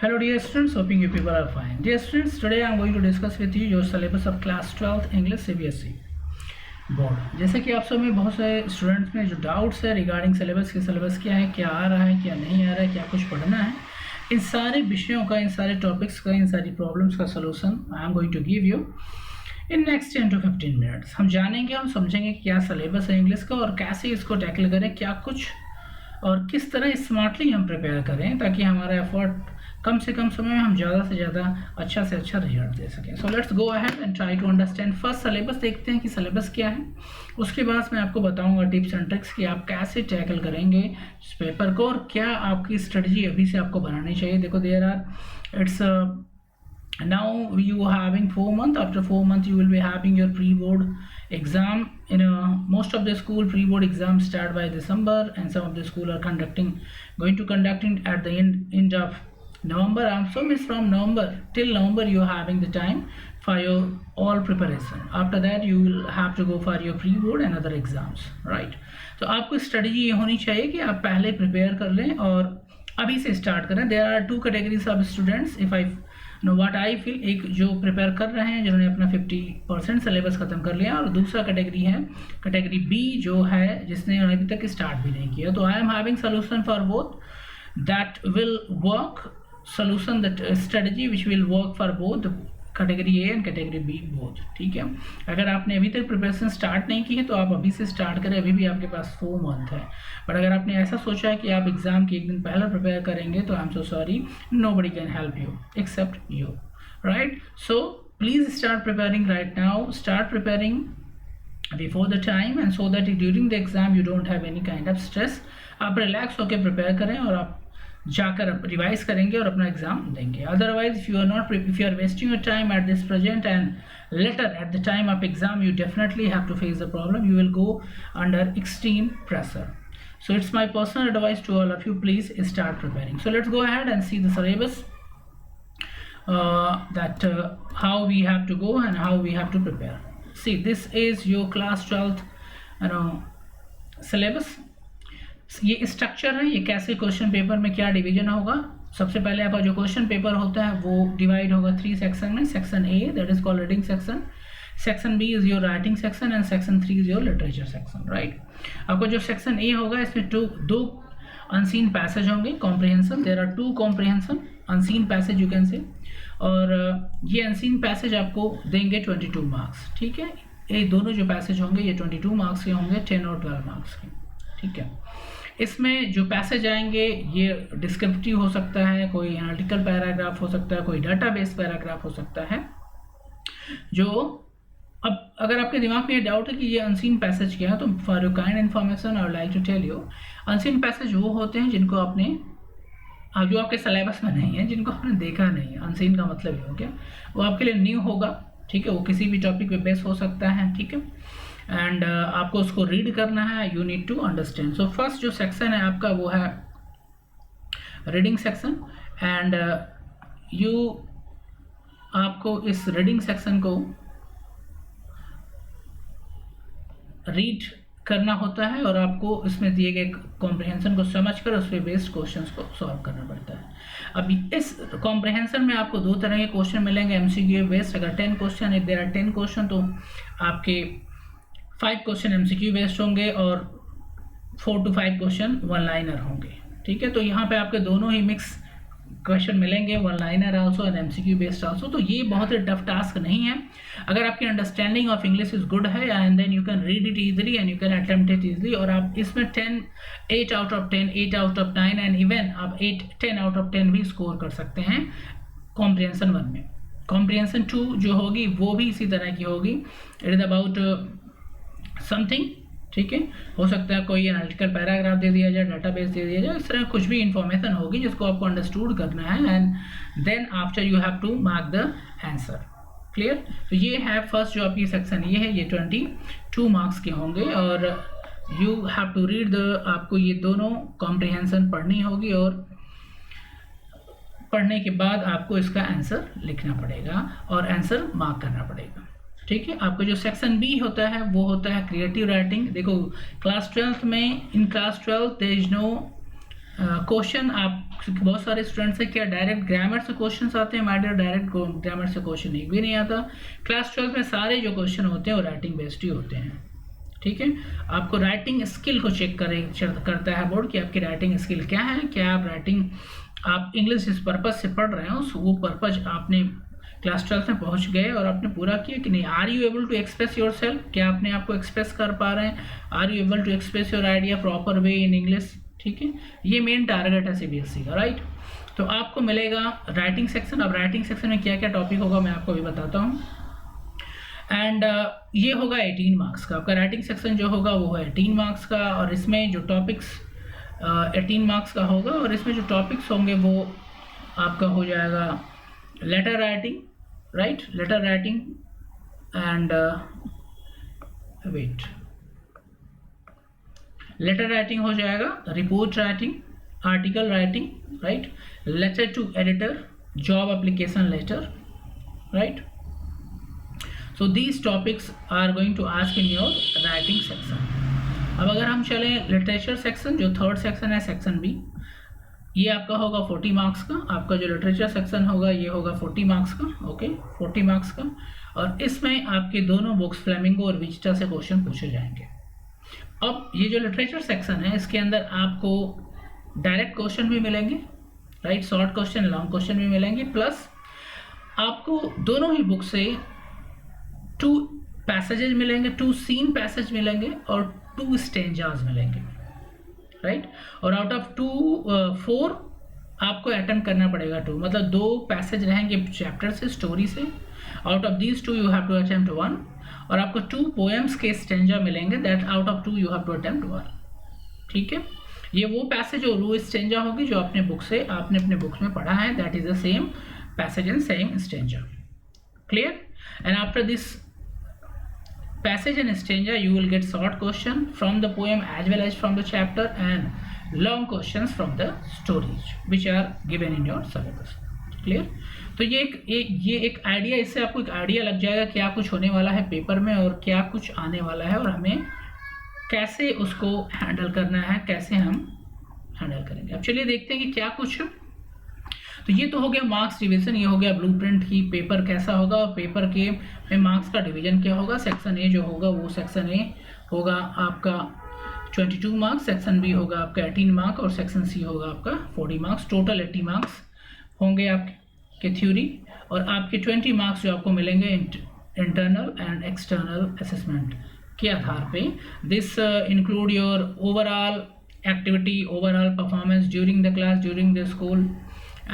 Hello dear students, hoping you people are fine. Dear students, today I am going to discuss with you your syllabus of class 12th English CBSE board. जैसे कि आप सब में बहुत सारे students में जो डाउट्स है रिगार्डिंग सिलेबस की, सिलेबस क्या है, क्या आ रहा है, क्या नहीं आ रहा है, क्या कुछ पढ़ना है, इन सारे विषयों का, इन सारे टॉपिक्स का, इन सारी प्रॉब्लम्स का solution I am going to give you in next 10 to 15 minutes. हम जानेंगे, हम समझेंगे क्या सिलेबस है इंग्लिश का और कैसे इसको टैकल करें, क्या कुछ और किस तरह स्मार्टली हम प्रिपेयर करें ताकि हमारा एफर्ट कम से कम समय में हम ज़्यादा से ज़्यादा अच्छा से अच्छा रिजल्ट दे सकें। So let's go ahead and try to understand. First syllabus देखते हैं कि सिलेबस क्या है, उसके बाद मैं आपको बताऊंगा टिप्स एंड ट्रिक्स कि आप कैसे टैकल करेंगे इस पेपर को और क्या आपकी स्ट्रेटजी अभी से आपको बनानी चाहिए। देखो there are it's now you are having 4 months. After 4 months you will be having your pre-board exam. In most of the school pre-board exams start by December and some of the school are going to conducting at the end of November. So means from November till November you are having the time for your all preparation. After that you will have to go for your pre-board and other exams, right? तो आपको strategy ये होनी चाहिए कि आप पहले prepare कर लें और अभी से स्टार्ट करें। There are 2 categories of students. If I know what I feel, एक जो प्रिपेयर कर रहे हैं जिन्होंने अपना 50% सिलेबस खत्म कर लिया और दूसरा कैटेगरी है कैटेगरी बी जो है जिसने अभी तक स्टार्ट भी नहीं किया। तो I am having solution for both that will work, solution that strategy which will work for both category A and category B both. ठीक है, अगर आपने अभी तक प्रिपरेशन स्टार्ट नहीं की है तो आप अभी से स्टार्ट करें, अभी भी आपके पास 4 मंथ है। बट अगर आपने ऐसा सोचा है कि आप एग्जाम के एक दिन पहले प्रिपेयर करेंगे तो I am so sorry, nobody can help you except you, right? So please start preparing right now, start preparing before the time and so that during the exam you don't have any kind of stress. आप relax होकर prepare करें और आप जाकर revise करेंगे और अपना exam देंगे। Otherwise if you are wasting your time at this present and later at the time of exam you definitely have to face the problem, you will go under extreme pressure. So it's my personal advice to all of you, please start preparing. So let's go ahead and see the syllabus, how we have to go and how we have to prepare. See, this is your class 12th syllabus. ये structure है, ये कैसे question paper में क्या division होगा। सबसे पहले आपका जो क्वेश्चन पेपर होता है वो डिवाइड होगा 3 सेक्शन में। Section A that is called reading section, section B is your writing section and section 3 is your literature section, right? आपको जो सेक्शन ए होगा इसमें 2 अनसीन पैसेज होंगे, comprehension. There are 2 comprehension unseen passage you can say, और ये unseen passage आपको देंगे 22 marks. ठीक है, ये दोनों जो पैसेज होंगे ये 22 मार्क्स के होंगे, 10 और 12 मार्क्स के। ठीक है, इसमें जो पैसेज आएंगे ये डिस्क्रिप्टिव हो सकता है, कोई एनालिटिकल पैराग्राफ हो सकता है, कोई डाटाबेस पैराग्राफ हो सकता है। जो अब अगर आपके दिमाग में ये डाउट है कि ये अनसीन पैसेज क्या है, तो for your kind information I would like to tell you, unseen passage वो होते हैं जिनको आपने जो आपके सिलेबस में नहीं है, जिनको आपने देखा नहीं है। अनसीन का मतलब ये हो गया वो आपके लिए न्यू होगा। ठीक है, वो किसी भी टॉपिक पे बेस हो सकता है। ठीक है, एंड आपको उसको रीड करना है, you need to understand. So first जो सेक्शन है आपका वो है रीडिंग सेक्शन, एंड आपको इस रीडिंग सेक्शन को रीड करना होता है और आपको इसमें दिए गए कॉम्प्रिहेंशन को समझकर उस पर बेस्ड क्वेश्चंस को सॉल्व करना पड़ता है। अभी इस कॉम्प्रिहेंशन में आपको 2 तरह के क्वेश्चन मिलेंगे, एमसीक्यू बेस्ड। अगर 10 question, if there are 10 question तो आपके 5 क्वेश्चन एमसीक्यू बेस्ड होंगे और 4 to 5 क्वेश्चन वन लाइनर होंगे। ठीक है, तो यहाँ पे आपके दोनों ही मिक्स क्वेश्चन मिलेंगे, one liner also and MCQ based also. तो ये बहुत ही टफ टास्क नहीं है अगर आपकी understanding of English is good है, and then you can read it easily and you can attempt it easily. और आप इसमें 8 out of 10, 8 out of 9 and even आप 10 out of 10 भी स्कोर कर सकते हैं कॉम्प्रिहेंशन 1 में। कॉम्प्रिहेंशन 2 जो होगी वो भी इसी तरह की होगी, इट इज अबाउट समथिंग। ठीक है, हो सकता है कोई एनालिटिकल पैराग्राफ दे दिया जाए, डाटाबेस दे दिया जाए, इस तरह कुछ भी इंफॉर्मेशन होगी जिसको आपको अंडरस्टूड करना है, and then after you have to mark the answer. Clear? तो ये है फर्स्ट जो आपकी सेक्शन ये है, ये 22 मार्क्स के होंगे और यू हैव टू रीड आपको ये दोनों कॉम्प्रिहेंशन पढ़नी होगी और पढ़ने के बाद आपको इसका आंसर लिखना पड़ेगा और आंसर मार्क करना पड़ेगा। ठीक है, आपको जो सेक्शन बी होता है वो होता है क्रिएटिव राइटिंग। देखो क्लास 12th में, in class 12 there is no question आप बहुत सारे स्टूडेंट्स हैं क्या डायरेक्ट ग्रामर से क्वेश्चंस आते हैं? माय डियर, डायरेक्ट ग्रामर से क्वेश्चन एक भी नहीं आता। क्लास 12 में सारे जो क्वेश्चन होते हैं वो राइटिंग बेस्ड ही होते हैं, ठीक है। आपको राइटिंग स्किल को चेक करता है बोर्ड कि आपकी राइटिंग स्किल क्या है, क्या आप राइटिंग, आप इंग्लिश जिस पर्पज से पढ़ रहे हो वो पर्पज आपने क्लास 12 में पहुंच गए और आपने पूरा किया कि नहीं। Are you able to express yourself, क्या अपने आप को एक्सप्रेस कर पा रहे हैं? Are you able to express your idea proper way in English, ठीक है। ये मेन टारगेट है सीबीएसई का, राइट। तो आपको मिलेगा राइटिंग सेक्शन। अब राइटिंग सेक्शन में क्या क्या टॉपिक होगा मैं आपको अभी बताता हूँ। एंड ये होगा 18 मार्क्स का। आपका राइटिंग सेक्शन जो होगा वो है 18 मार्क्स का, और इसमें जो टॉपिक्स 18 मार्क्स का होगा, और इसमें जो टॉपिक्स होंगे वो आपका हो जाएगा letter writing, right, letter writing and wait, letter writing हो जाएगा, report writing, article writing, right, letter to editor, job application letter, right. So these topics are going to ask in your writing section. अब अगर हम चलें literature section, जो third section है, section B, ये आपका होगा 40 मार्क्स का। आपका जो लिटरेचर सेक्शन होगा ये होगा 40 मार्क्स का, ओके, 40 मार्क्स का। और इसमें आपके दोनों बुक्स फ्लेमिंगो और विजिटा से क्वेश्चन पूछे जाएंगे। अब ये जो लिटरेचर सेक्शन है इसके अंदर आपको डायरेक्ट क्वेश्चन भी मिलेंगे, right, short question, long question भी मिलेंगे, प्लस आपको दोनों ही बुक से 2 पैसेजेस मिलेंगे, 2 सीन पैसेज मिलेंगे और 2 स्टेंजास मिलेंगे, राइट। और आउट ऑफ 4 आपको अटेम्प्ट करना पड़ेगा 2, मतलब 2 पैसेज रहेंगे चैप्टर से, स्टोरी से। Out of these 2 you have to attempt 1, और आपको 2 पोएम्स के स्टेंजा मिलेंगे, that out of 2 you have to attempt 1, ठीक है। ये वो पैसेज और वो स्टेंजा होगी जो आपने अपने बुक्स में पढ़ा है, that is the same passage and same stanza, clear. And after this passage and stanza you will get short question from the poem as well as from the chapter and long questions from the stories which are given in your syllabus, clear। तो ये एक idea, इससे आपको एक idea लग जाएगा क्या कुछ होने वाला है पेपर में और क्या कुछ आने वाला है और हमें कैसे उसको हैंडल करना है, कैसे हम हैंडल करेंगे। अब चलिए देखते हैं कि क्या कुछ। तो ये तो हो गया मार्क्स डिवीजन, ये हो गया ब्लूप्रिंट की पेपर कैसा होगा और पेपर के में मार्क्स का डिवीजन क्या होगा। सेक्शन ए जो होगा वो सेक्शन ए होगा आपका 22 मार्क्स, सेक्शन बी होगा आपका 18 मार्क्स और सेक्शन सी होगा आपका 40 मार्क्स। टोटल 80 मार्क्स होंगे आपके थ्योरी, और आपके 20 मार्क्स जो आपको मिलेंगे इंटरनल एंड एक्सटर्नल असेसमेंट के आधार पे। This include your overall activity, overall performance during the class, during the school,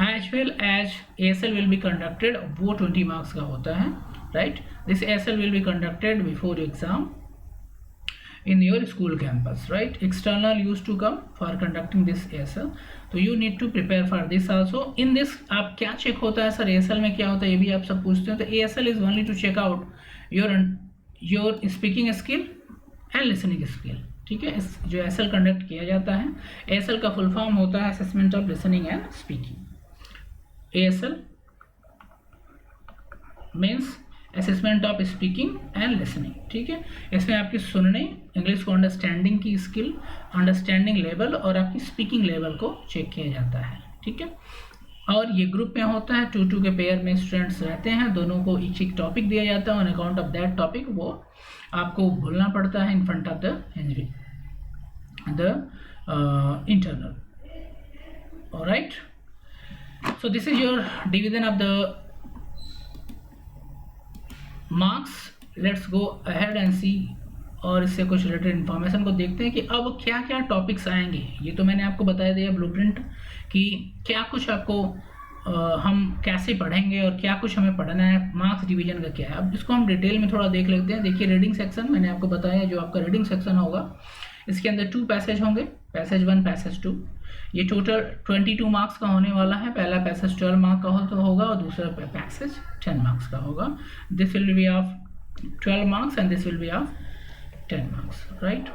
as well as ASL will be conducted, वो 20 मार्क्स का होता है, right। This ASL will be conducted before exam in your school campus, right। External used to come for conducting this ASL, तो you need to prepare for this also। In this आप क्या check होता है sir, ASL में क्या होता है, ये भी आप सब पूछते हैं। तो ASL is only to check out your speaking skill and listening skill, ठीक है। जो ASL कंडक्ट किया जाता है, ASL का फुल फॉर्म होता है assessment of listening and speaking. ASL means assessment of speaking and listening, ठीक है। इसमें आपकी सुनने, इंग्लिश को अंडरस्टैंडिंग की स्किल, अंडरस्टैंडिंग लेवल और आपकी स्पीकिंग लेवल को चेक किया जाता है, ठीक है। और ये ग्रुप में होता है, 2-2 के पेयर में स्टूडेंट्स रहते हैं, दोनों को एक टॉपिक दिया जाता है। On account of that topic वो आपको बोलना पड़ता है in front of the internal, alright. So this is your division of the marks. Let's go ahead and see, और इससे कुछ रिलेटेड इन्फॉर्मेशन को देखते हैं कि अब क्या क्या टॉपिक्स आएंगे। ये तो मैंने आपको बता दिया ब्लूप्रिंट कि क्या कुछ आपको हम कैसे पढ़ेंगे और क्या कुछ हमें पढ़ना है, मार्क्स डिवीजन का क्या है। अब इसको हम डिटेल में थोड़ा देख लेते हैं। देखिए रीडिंग सेक्शन मैंने आपको बताया, जो आपका रीडिंग सेक्शन होगा इसके अंदर 2 पैसेज होंगे, पैसेज 1, पैसेज 2। ये टोटल 22 मार्क्स का होने वाला है। पहला पैसेज 12 मार्क्स का होगा और दूसरा पैसेज 10 मार्क्स का होगा। This will be of 12 marks and this will be of 10 marks, right.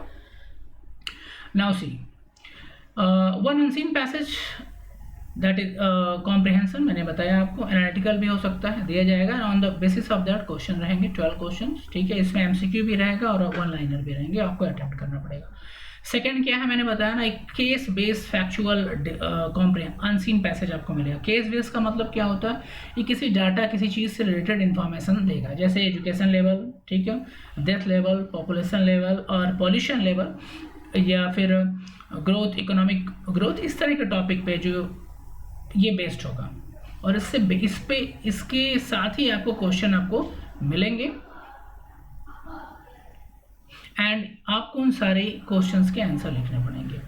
Now see one unseen passage, that is comprehension, मैंने बताया आपको। एनालिटिकल भी हो सकता है, दिया जाएगा, on the basis of that question रहेंगे 12 क्वेश्चन, ठीक है। इसमें MCQ भी रहेगा और 1 लाइनर भी रहेंगे, आपको अटेम्प्ट करना पड़ेगा। सेकंड क्या है, मैंने बताया ना, एक case based factual comprehension unseen passage आपको मिलेगा। केस बेस्ड का मतलब क्या होता है, ये किसी डाटा किसी चीज़ से रिलेटेड इन्फॉर्मेशन देगा, जैसे एजुकेशन लेवल, ठीक है, डेथ लेवल, पॉपुलेशन लेवल और पॉल्यूशन लेवल, या फिर ग्रोथ, इकोनॉमिक ग्रोथ, इस तरह के टॉपिक पे जो ये बेस्ड होगा। और इसके साथ ही आपको क्वेश्चन आपको मिलेंगे एंड आपको उन सारे क्वेश्चंस के आंसर लिखने पड़ेंगे,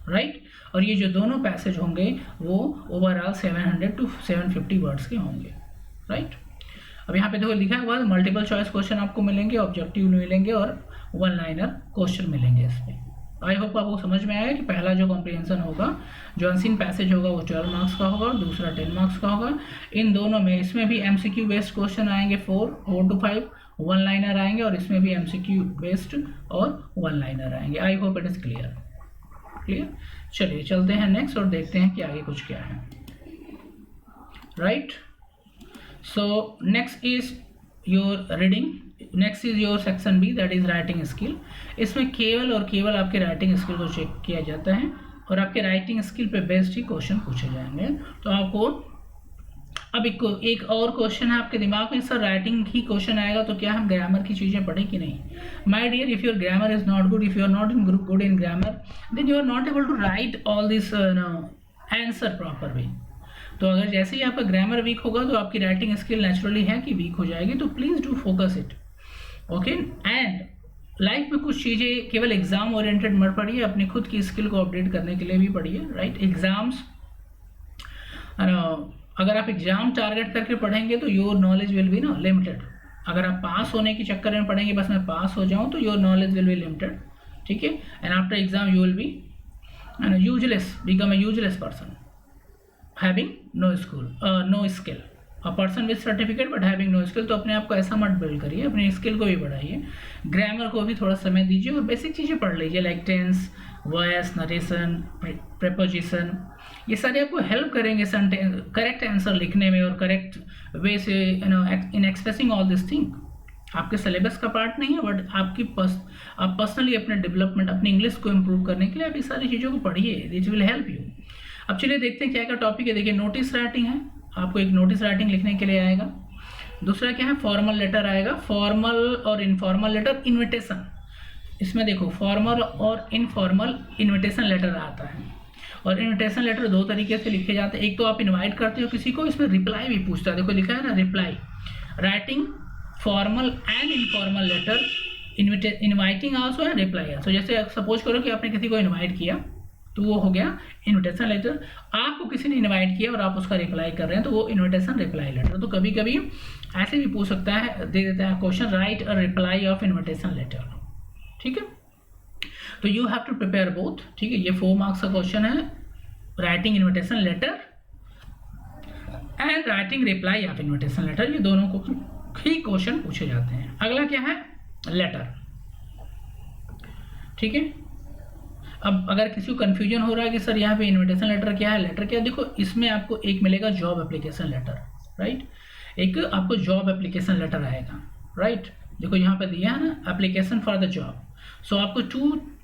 राइट। और ये जो दोनों पैसेज होंगे वो ओवरऑल 700 to 750 वर्ड्स के होंगे, राइट। अब यहाँ पे देखो लिखा हुआ है मल्टीपल चॉइस क्वेश्चन आपको मिलेंगे, ऑब्जेक्टिव मिलेंगे और वन लाइनर क्वेश्चन मिलेंगे इसमें। आई होप आपको समझ में आएगा कि पहला जो कॉम्प्रिहेंशन होगा, जो अनसीन पैसेज होगा वो 12 मार्क्स का होगा और दूसरा 10 मार्क्स का होगा। इन दोनों में, इसमें भी MCQ बेस्ड क्वेश्चन आएंगे 4 to 5, वन लाइनर आएंगे, और इसमें भी MCQ बेस्ड और वन लाइनर आएंगे। I hope it is clear. चलिए चलते हैं नेक्स्ट और देखते हैं कि आगे कुछ क्या है, right. So next is your reading, next is your section B, that is writing skill. इसमें केवल आपके राइटिंग स्किल को चेक किया जाता है और आपके राइटिंग स्किल पे बेस्ड ही क्वेश्चन पूछे जाएंगे। तो आपको अब एक और क्वेश्चन है आपके दिमाग में, सर राइटिंग ही क्वेश्चन आएगा तो क्या हम ग्रामर की चीज़ें पढ़ें कि नहीं? My dear, if your grammar is not good, if you are not in good in grammar, then you are not able to write all this answer proper way. तो अगर जैसे ही आपका ग्रामर वीक होगा तो आपकी राइटिंग स्किल नेचुरली है कि week हो जाएगी। तो please do focus it, okay. And life में कुछ चीज़ें केवल एग्जाम ओरिएंटेड मत पढ़िए, अपनी खुद की स्किल को अपडेट करने के लिए भी पढ़िए, राइट। एग्जाम्स, अगर आप एग्जाम टारगेट करके पढ़ेंगे तो योर नॉलेज विल बी ना लिमिटेड। अगर आप पास होने के चक्कर में पढ़ेंगे, बस मैं पास हो जाऊं, तो your knowledge will be limited, ठीक है। And after exam you will be useless, become a useless person having no skill. A person with certificate but having no skill. तो अपने आप को ऐसा मत बिल्ड करिए, अपनी स्किल को भी बढ़ाइए, ग्रामर को भी थोड़ा समय दीजिए और बेसिक चीज़ें पढ़ लीजिए, like tense, voice, narration, preposition. ये सारे आपको हेल्प करेंगे करेक्ट आंसर लिखने में और करेक्ट वे से इन एक्सप्रेसिंग ऑल दिस थिंग। आपके सिलेबस का पार्ट नहीं है, बट आप पर्सनली अपने डेवलपमेंट, अपनी इंग्लिश को इम्प्रूव करने के लिए आप ये सारी चीज़ों को पढ़िए, दिस विल हेल्प यू। अब चलिए देखते हैं क्या क्या टॉपिक है। देखिए, नोटिस राइटिंग है, आपको एक नोटिस राइटिंग लिखने के लिए आएगा। दूसरा क्या है, फॉर्मल लेटर आएगा, फॉर्मल और इनफॉर्मल लेटर, इन्विटेशन। इसमें देखो फॉर्मल और इनफॉर्मल इन्विटेशन लेटर आता है। और इन्विटेशन लेटर दो तरीके से लिखे जाते हैं, एक तो आप इनवाइट करते हो किसी को, इसमें रिप्लाई भी पूछता है, देखो लिखा है ना reply. Writing formal and informal letter, inviting also and reply also. जैसे सपोज करो कि आपने किसी को इनवाइट किया तो वो हो गया इनविटेशन लेटर। आपको किसी ने इनवाइट किया और आप उसका रिप्लाई कर रहे हैं तो वो इनविटेशन रिप्लाई लेटर। तो कभी कभी ऐसे भी पूछ सकता है, दे देता है question, write a reply of invitation letter, ठीक है। तो you have to prepare both, ठीक है। ये 4 मार्क्स का क्वेश्चन है, writing invitation letter and writing reply of invitation letter, ये दोनों को ही क्वेश्चन पूछे जाते हैं। अगला क्या है, लेटर, ठीक है। अब अगर किसी को कन्फ्यूजन हो रहा है कि सर यहाँ पे इनविटेशन लेटर क्या है, लेटर क्या है, देखो इसमें आपको एक मिलेगा जॉब एप्लीकेशन लेटर, राइट। एक आपको जॉब एप्लीकेशन लेटर आएगा, राइट। देखो यहाँ पे दिया है ना, application for the job. So आपको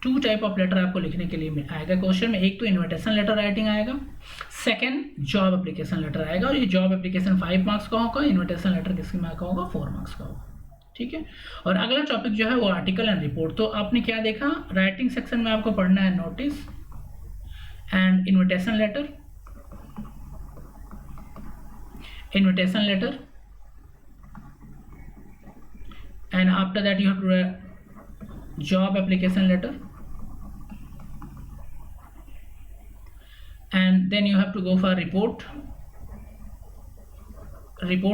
टू टाइप ऑफ लेटर आपको लिखने के लिए आएगा क्वेश्चन में। एक तो इनविटेशन लेटर राइटिंग आएगा, सेकंड जॉब एप्लीकेशन लेटर आएगा। और ये जॉब एप्लीकेशन 5 मार्क्स का होगा, इनविटेशन लेटर किसके मार्क्स का होगा, 4 मार्क्स का होगा, ठीक है। और अगला टॉपिक जो है वो आर्टिकल एंड रिपोर्ट। तो आपने क्या देखा, राइटिंग सेक्शन में आपको पढ़ना है notice and invitation letter, and after that you have to write job application letter, and then you have to go for report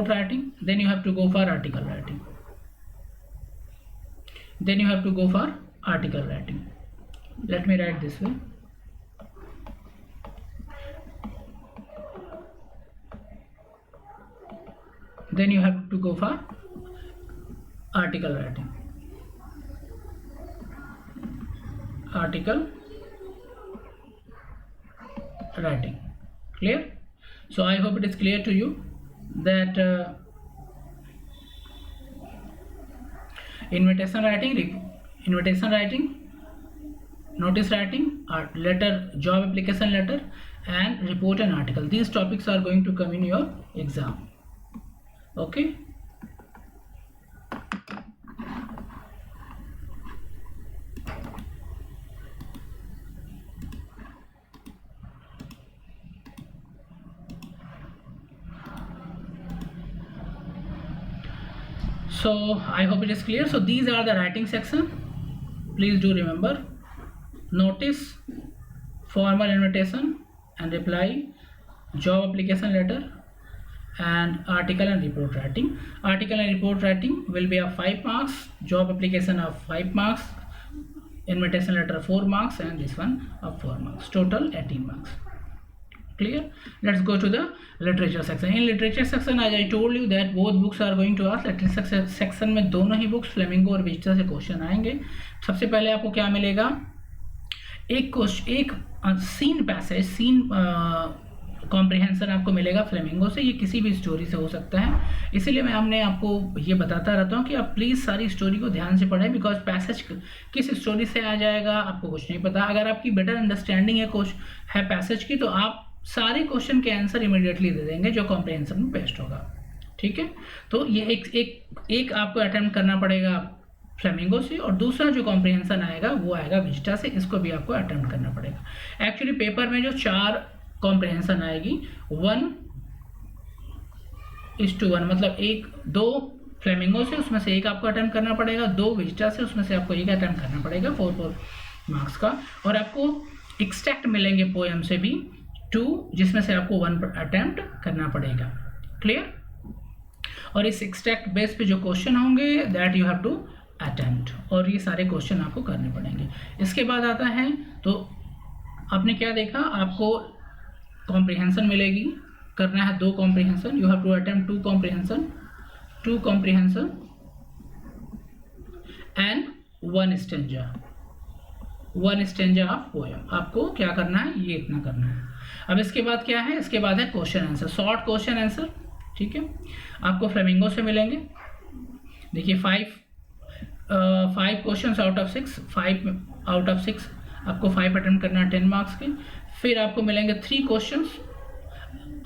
writing, then you have to go for article writing, then you have to go for article writing. Let me write this way. Then you have to go for article writing. Clear? So I hope it is clear to you that invitation writing, invitation writing, notice writing, letter, job application letter, and report an article. These topics are going to come in your exam. Okay. So I hope it is clear. So these are the writing section. Please do remember: notice, formal invitation and reply, job application letter, and article and report writing. Article and report writing will be of 5 marks, job application of 5 marks, invitation letter 4 marks, and this one of 4 marks. Total 18 marks. Clear? Let's go to the literature section. In literature section, as I told you that both books are going to ask. literature section में दोनों ही books flamingo और विजिटा से question आएंगे. सबसे पहले आपको क्या मिलेगा? एक सीन पैसेज, सीन कॉम्प्रिहेंशन आपको मिलेगा फ्लेमिंगो से. ये किसी भी स्टोरी से हो सकता है, इसीलिए मैं हमने आपको ये बताता रहता हूँ कि आप प्लीज़ सारी स्टोरी को ध्यान से पढ़ें, बिकॉज पैसेज किस स्टोरी से आ जाएगा आपको कुछ नहीं पता. अगर आपकी बेटर अंडरस्टैंडिंग है पैसेज की, तो आप सारे क्वेश्चन के आंसर इमीडिएटली दे देंगे जो कॉम्प्रिहेंशन में बेस्ट होगा. ठीक है, तो ये एक आपको अटेम्प्ट करना पड़ेगा फ्लेमिंगो से, और दूसरा जो कॉम्प्रिहेंशन आएगा वो आएगा विजिटा से. इसको भी आपको अटेम्प्ट करना पड़ेगा. एक्चुअली पेपर में जो 4 कॉम्प्रिहेंशन आएगी 1:1, मतलब 2 फ्लेमिंगो से, उसमें से 1 आपको अटेम्प्ट करना पड़ेगा, 2 विजिटा से, उसमें से आपको 1 अटेम्प्ट करना पड़ेगा 4 मार्क्स का. और आपको एक्सट्रैक्ट मिलेंगे पोएम से भी 2, जिसमें से आपको 1 अटेम्प्ट करना पड़ेगा. क्लियर? और इस एक्सट्रैक्ट बेस पे जो क्वेश्चन होंगे that you have to attempt, और ये सारे क्वेश्चन आपको करने पड़ेंगे. इसके बाद आता है, तो आपने क्या देखा, आपको कॉम्प्रिहेंशन मिलेगी, करना है 2 comprehension. You have to attempt 2 comprehension and 1 stanza of poem. आपको क्या करना है, ये इतना करना है. अब इसके बाद क्या है, इसके बाद है question answer, short question answer. ठीक है, आपको फ्लेमिंगो से मिलेंगे. देखिए 5 question out of 6, 5 out of 6 आपको 5 अटेम्प्ट करना है 10 मार्क्स के. फिर आपको मिलेंगे 3 questions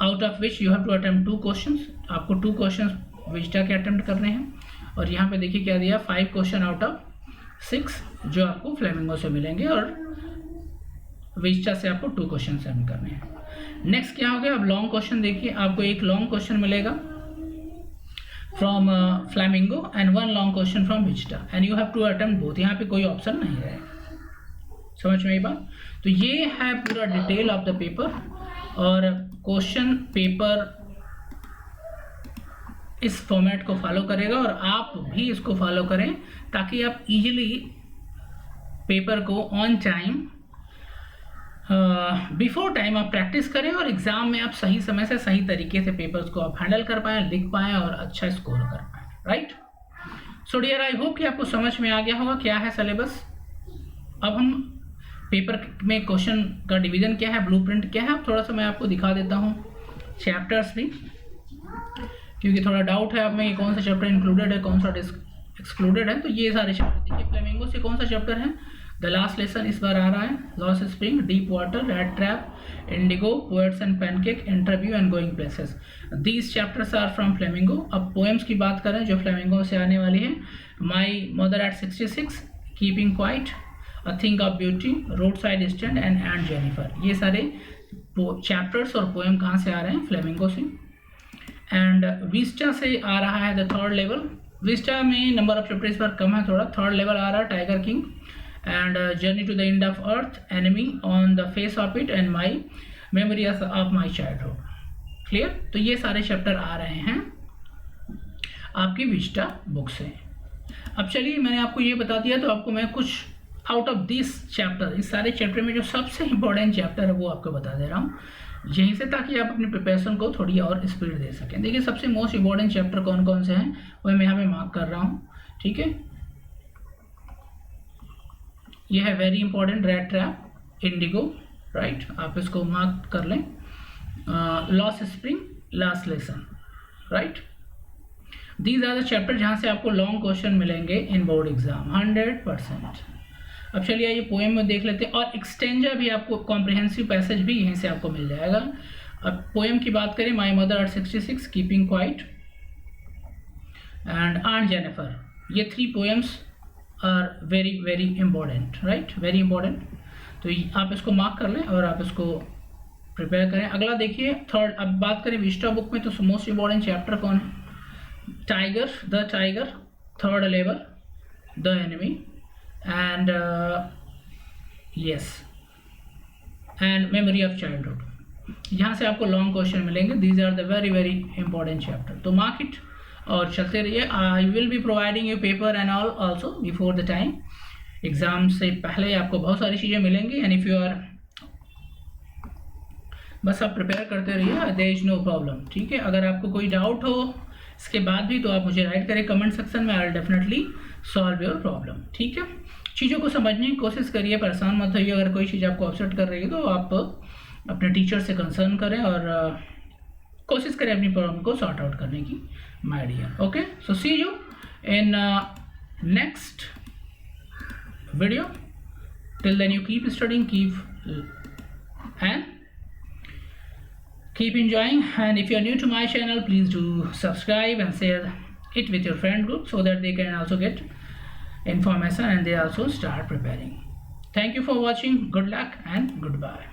out of which you have to attempt 2 questions. आपको 2 क्वेश्चंस विजिटा के अटेम्प्ट करने हैं. और यहाँ पे देखिए क्या दिया, 5 क्वेश्चन आउट ऑफ 6 जो आपको फ्लेमिंगो से मिलेंगे, और विजिटा से आपको 2 क्वेश्चन अटेम्प्ट करने हैं. नेक्स्ट क्या हो गया, अब लॉन्ग क्वेश्चन देखिए. आपको एक लॉन्ग क्वेश्चन मिलेगा from Flamingo and 1 long question from Vistas, and you have to attempt both. यहाँ पे कोई ऑप्शन नहीं है. समझ में आई बात? तो ये है पूरा डिटेल ऑफ द पेपर. और क्वेश्चन पेपर इस फॉर्मेट को फॉलो करेगा, और आप भी इसको फॉलो करें ताकि आप इजीली पेपर को ऑन टाइम, बिफोर टाइम आप प्रैक्टिस करें, और एग्जाम में आप सही समय से सही तरीके से पेपर्स को आप हैंडल कर पाएँ, लिख पाएँ और अच्छा स्कोर कर पाएँ. Right? So dear, I hope कि आपको समझ में आ गया होगा क्या है सिलेबस. अब हम पेपर में क्वेश्चन का डिवीजन क्या है, ब्लूप्रिंट क्या है, अब थोड़ा सा मैं आपको दिखा देता हूँ चैप्टर्स भी, क्योंकि थोड़ा डाउट है अब में कौन सा चैप्टर इंक्लूडेड है, कौन सा एक्सक्लूडेड है. तो ये सारे चैप्टर देखिए. फ्लेमिंगो से कौन सा चैप्टर है, द लास्ट लेसन इस बार आ रहा है, lost spring, deep water, rattrap, indigo, poets and pancake, interview and going places. These chapters are from Flamingo. अब पोएम्स की बात करें जो फ्लेमिंगो से आने वाली है, my mother at 66, keeping quiet, a thing of beauty, roadside stand, and Jennifer. ये सारे चैप्टर्स और पोएम कहाँ से आ रहे हैं, फ्लेमिंगो से. एंड विस्टा से आ रहा है द 3rd लेवल. विस्टा में नंबर ऑफ चैप्टर इस बार कम है थोड़ा. 3rd लेवल आ रहा है tiger king, and journey to the end of earth, enemy on the face of it, and my memories of my childhood. Clear? तो ये सारे chapter आ रहे हैं आपकी विजिटा बुक से. अब चलिए मैंने आपको ये बता दिया, तो आपको मैं कुछ आउट ऑफ दिस चैप्टर, इस सारे चैप्टर में जो सबसे इंपॉर्टेंट चैप्टर है वो आपको बता दे रहा हूँ यहीं से, ताकि आप अपने प्रिपरेशन को थोड़ी और स्पीड दे सकें. देखिए सबसे मोस्ट इंपॉर्टेंट चैप्टर कौन कौन से हैं वो मैं यहाँ पे मार्क कर रहा हूँ. ठीक है, ये है very important, rattrap, indigo. Right, आप इसको मार्क कर लें. Lost spring, last lesson. Right, these are the chapter जहाँ से आपको लॉन्ग क्वेश्चन मिलेंगे इन बोर्ड एग्जाम 100%। अब चलिए ये पोएम में देख लेते हैं, और एक्सटेंजा भी आपको, कॉम्प्रिहेंसिव पैसेज भी यहीं से आपको मिल जाएगा। अब पोएम की बात करें, my mother at 66, keeping quiet and aunt Jennifer, ये 3 poems are very very important, right, very important. तो आप इसको मार्क कर लें और आप इसको प्रिपेयर करें। अगला देखिए थर्ड, अब बात करें विस्टा बुक में, तो मोस्ट इंपॉर्टेंट चैप्टर कौन है? Tiger, the tiger, third level, the enemy and yes and memory of childhood. यहाँ से आपको लॉन्ग क्वेश्चन मिलेंगे। These are the very very important chapter. तो मार्क इट और चलते रहिए। I will be providing you paper and all also before the time. Exam से पहले आपको बहुत सारी चीज़ें मिलेंगी, एंड इफ़ यू आर, बस आप प्रिपेयर करते रहिए, देयर इज नो प्रॉब्लम, ठीक है। अगर आपको कोई डाउट हो इसके बाद भी, तो आप मुझे राइट करें कमेंट सेक्शन में, I will definitely solve your problem, ठीक है। चीज़ों को समझने की कोशिश करिए, परेशान मत होइए। अगर कोई चीज़ आपको अपसेट कर रही है तो आप अपने टीचर से कंसर्न करें और कोशिश करें अपनी प्रॉब्लम को सॉर्ट आउट करने की, my dear. Okay, so see you in next video. Till then you keep studying, keep enjoying, and if you are new to my channel, please do subscribe and share it with your friend group so that they can also get information and they also start preparing. Thank you for watching. Good luck and goodbye.